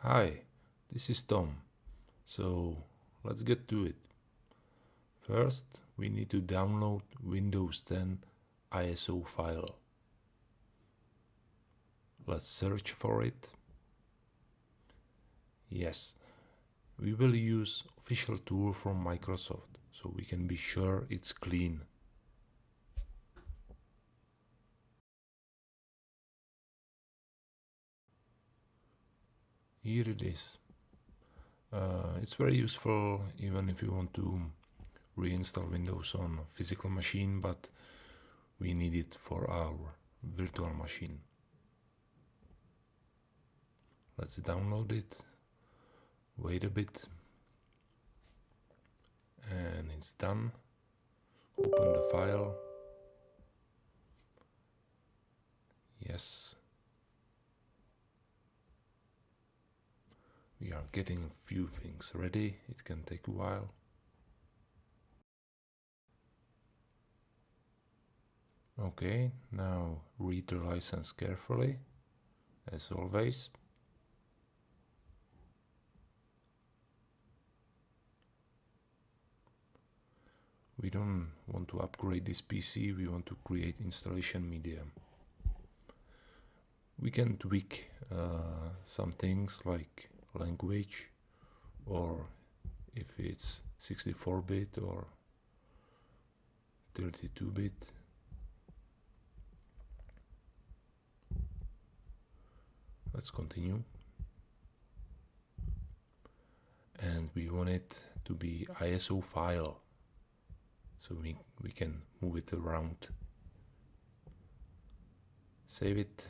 Hi, this is Tom. So let's get to it. First, we need to download Windows 10 ISO file. Let's search for it. Yes, we will use official tool from Microsoft, so we can be sure it's clean. Here it is. It's very useful even if you want to reinstall Windows on a physical machine, but we need it for our virtual machine. Let's download it, wait a bit, and it's done. Open the file. Yes. We are getting a few things ready. It can take a while. Okay, now read the license carefully, as always. We don't want to upgrade this PC, we want to create installation media. We can tweak some things like language, or if it's 64-bit or 32-bit. Let's continue. And we want it to be ISO file, so we can move it around. Save it,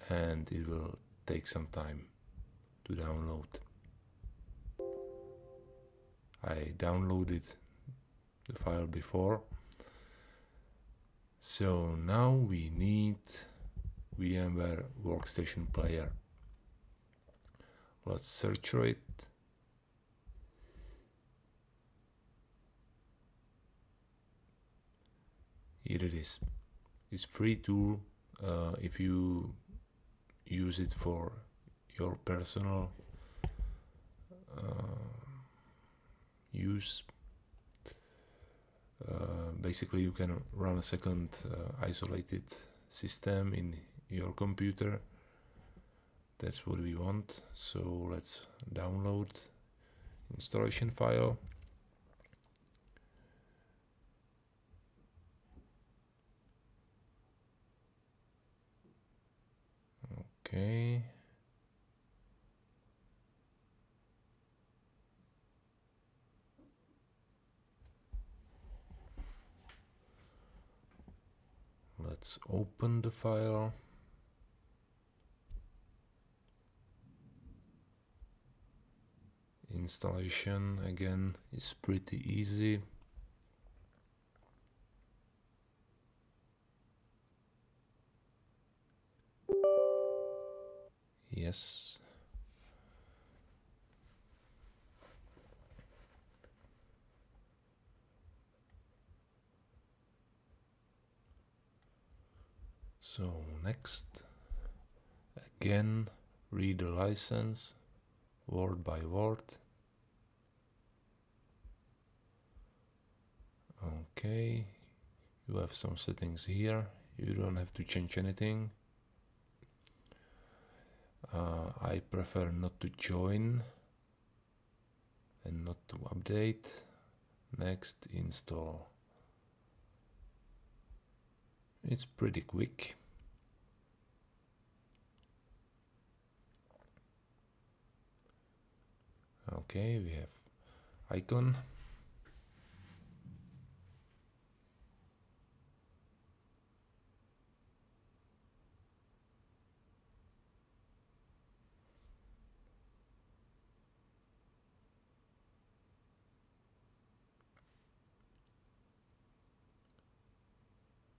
and it will take some time to download. I downloaded the file before, so now we need VMware Workstation player. Let's search for it. Here it is. It's free tool if you use it for your personal use. Basically, you can run a second isolated system in your computer. That's what we want. So let's download installation file. Okay. Let's open the file. Installation again is pretty easy. Yes. So next, again, read the license word by word. Okay, you have some settings here. You don't have to change anything. I prefer not to join and not to update. Next, install. It's pretty quick. Okay, we have icon.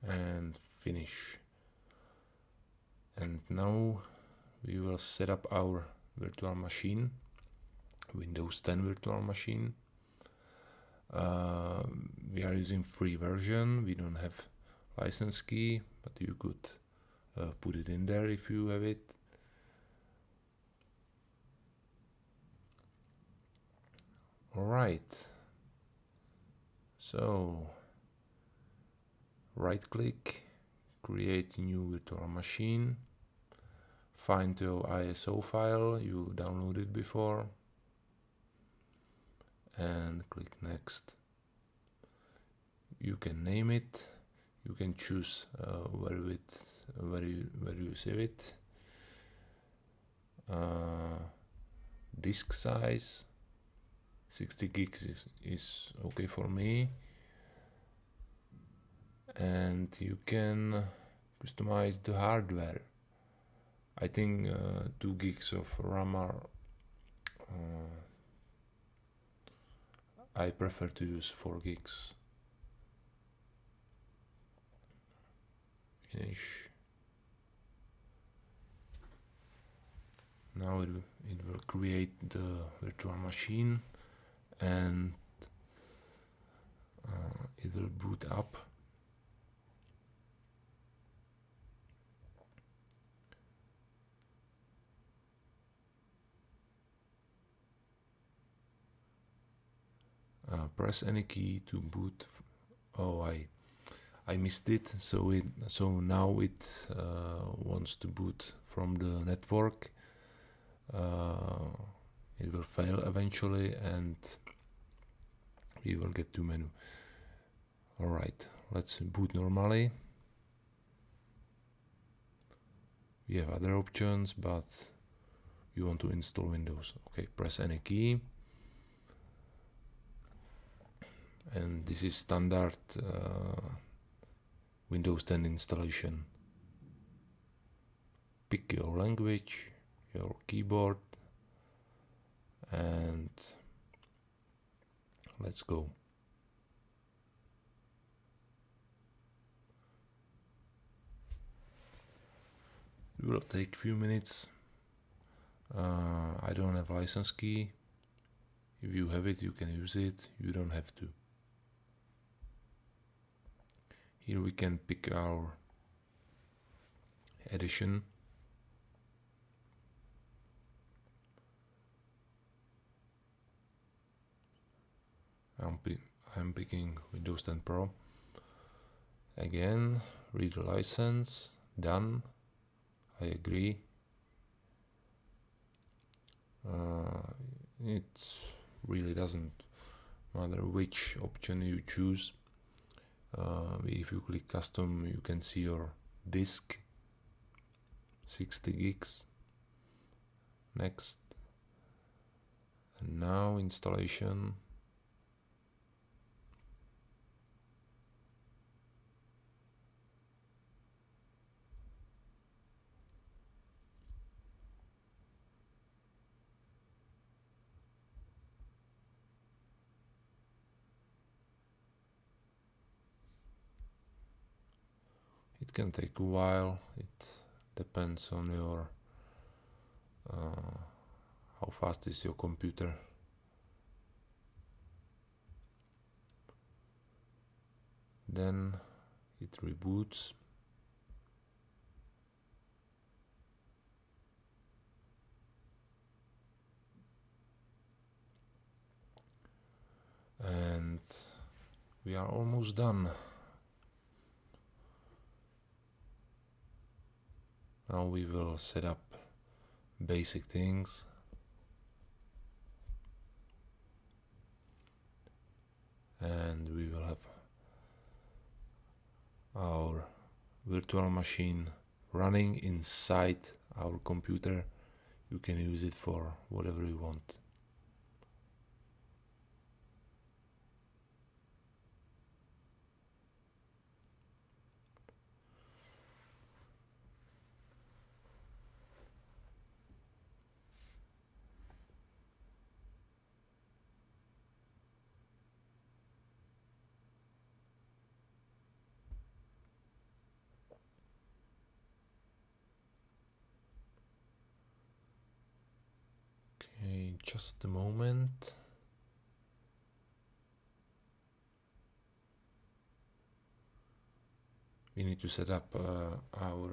And finish. And now we will set up our virtual machine, Windows 10 virtual machine. We are using free version. We don't have license key, but you could put it in there if you have it. Alright, so right click, create new virtual machine, find your ISO file you downloaded before, and click next. You can name it, you can choose where you save it, disk size 60 gigs is okay for me, and you can customize the hardware. I think 2 gigs of RAM are I prefer to use 4 gigs. Finish. Now it will create the virtual machine and it will boot up. Press any key to boot. Oh, I missed it. So now it wants to boot from the network. It will fail eventually, and we will get to menu. Alright, let's boot normally. We have other options, but we want to install Windows. Okay, press any key. And this is standard Windows 10 installation. Pick your language, your keyboard, and let's go. It will take a few minutes. I don't have license key. If you have it, you can use it. You don't have to. Here we can pick our edition. I'm picking Windows 10 Pro. Again, read the license. Done. I agree. It really doesn't matter which option you choose. If you click custom, you can see your disk, 60 gigs. Next. And now installation. It can take a while. It depends on your how fast is your computer. Then it reboots. And we are almost done. Now we will set up basic things. And we will have our virtual machine running inside our computer. You can use it for whatever you want. Okay, just a moment. We need to set up our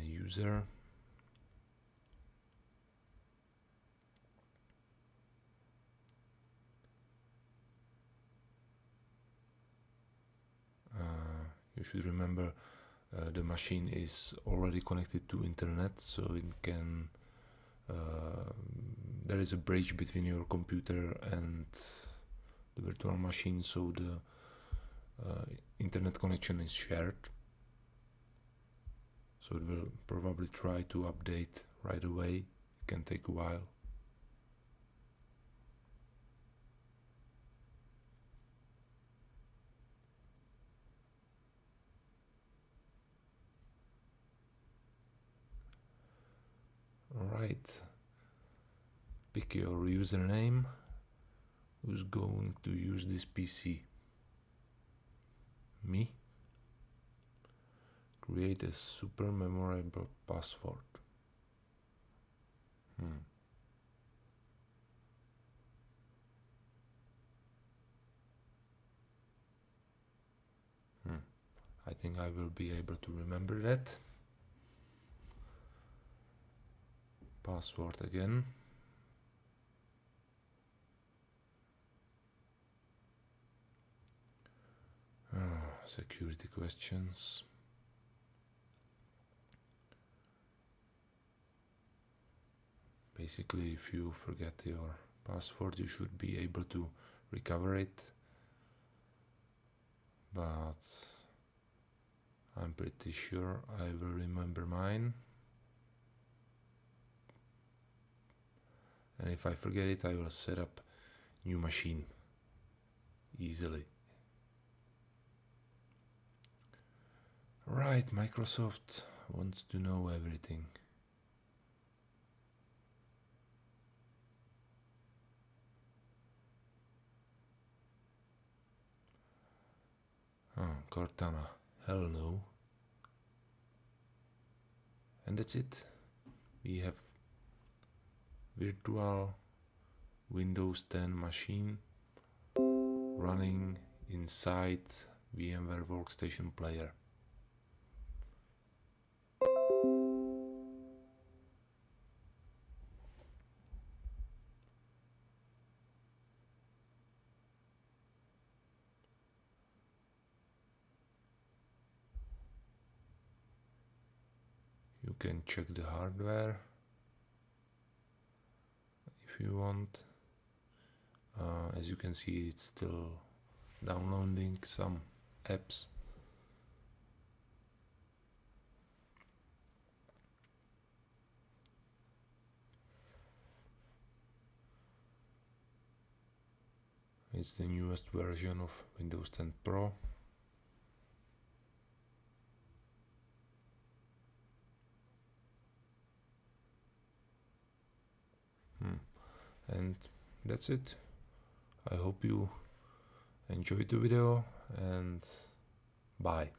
user. you should remember the machine is already connected to internet, so it can there is a bridge between your computer and the virtual machine, so the internet connection is shared. So it will probably try to update right away. It can take a while. Alright, pick your username. Who's going to use this PC? Me? Create a super memorable password. I think I will be able to remember that. Password again. Security questions. Basically, if you forget your password, you should be able to recover it, but I'm pretty sure I will remember mine. And if I forget it, I will set up new machine easily. Right, Microsoft wants to know everything. Oh, Cortana, hell no. And that's it. We have virtual Windows 10 machine running inside VMware Workstation player. You can check the hardware if you want. As you can see, it's still downloading some apps. It's the newest version of Windows 10 Pro. And that's it. I hope you enjoyed the video, and bye.